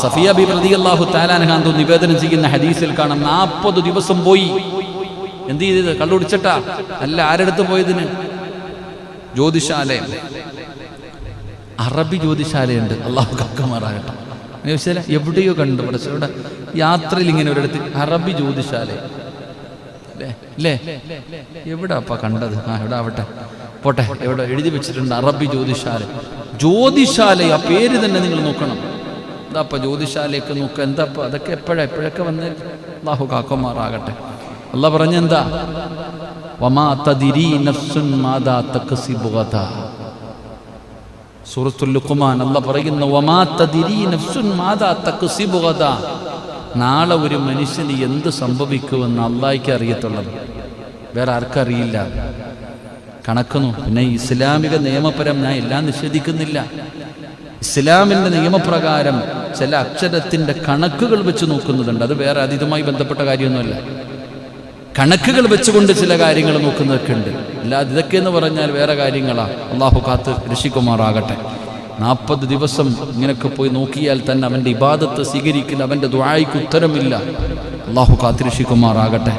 Safiya B റളിയല്ലാഹു തആല അൻഹാ നിവേദനം ചെയ്യുന്ന ഹദീസിൽ കാണാം 40 ദിവസം പോയി. എന്ത് ചെയ്തത്? കള്ളുടിച്ചിട്ടാ? അല്ല. ആരെടുത്ത് പോയതിന്? ജ്യോതിശാലയം. അറബി ജ്യോതിശാലയുണ്ട്. അള്ളാഹു കാക്കമാറാകട്ടെ. ചോദിച്ചാൽ എവിടെയോ കണ്ടു. ഇവിടെ യാത്രയിൽ ഇങ്ങനെ ഒരിടത്ത് അറബി ജ്യോതിശാലയം അല്ലേ? എവിടെ അപ്പ കണ്ടത്? എവിടെ ആവട്ടെ, പോട്ടെ. എവിടെ എഴുതി വെച്ചിട്ടുണ്ട് അറബി ജ്യോതിശാല. ജ്യോതിശാല, ആ പേര് തന്നെ നിങ്ങൾ നോക്കണം. എന്താപ്പ ജ്യോതിശാലയൊക്കെ നോക്കുക? എന്താപ്പ അതൊക്കെ എപ്പോഴൊക്കെ വന്ന് അല്ലാഹു കാക്കമാറാകട്ടെ. അല്ലാഹ് പറഞ്ഞെന്താ? വമാ തദ്രി നഫ്സുൻ മാദാ തക്സിബു ഗദാ. സൂറത്തുൽ ലുഖ്മാൻ അല്ലാഹ് പറയുന്നു, വമാ തദ്രി നഫ്സുൻ മാദാ തക്സിബു ഗദാ. നാളെ ഒരു മനുഷ്യന് എന്ത് സംഭവിക്കുമെന്ന് അള്ളാഹിക്ക് അറിയത്തുള്ളത്, വേറെ ആർക്കറിയില്ല. കണക്കുന്നു. പിന്നെ ഇസ്ലാമിക നിയമപരം ഞാൻ എല്ലാം നിഷേധിക്കുന്നില്ല. ഇസ്ലാമിൻ്റെ നിയമപ്രകാരം ചില അക്ഷരത്തിൻ്റെ കണക്കുകൾ വെച്ച് നോക്കുന്നതുണ്ട്. അത് വേറെ അതീതമായി ബന്ധപ്പെട്ട കാര്യമൊന്നുമല്ല. കണക്കുകൾ വെച്ചുകൊണ്ട് ചില കാര്യങ്ങൾ നോക്കുന്നതൊക്കെ ഉണ്ട്. അല്ലാതെ ഇതൊക്കെ എന്ന് പറഞ്ഞാൽ വേറെ കാര്യങ്ങളാണ്. അള്ളാഹു കാത്ത് രക്ഷിക്കുമാറാകട്ടെ. 40 ദിവസം ഇങ്ങനെയൊക്കെ പോയി നോക്കിയാൽ തന്നെ അവൻ്റെ ഇബാദത്ത് സ്വീകരിക്കില്ല, അവൻ്റെ ദുആയ്ക്ക് ഉത്തരമില്ല. അള്ളാഹു കാത്ത് രക്ഷിക്കുമാറാകട്ടെ.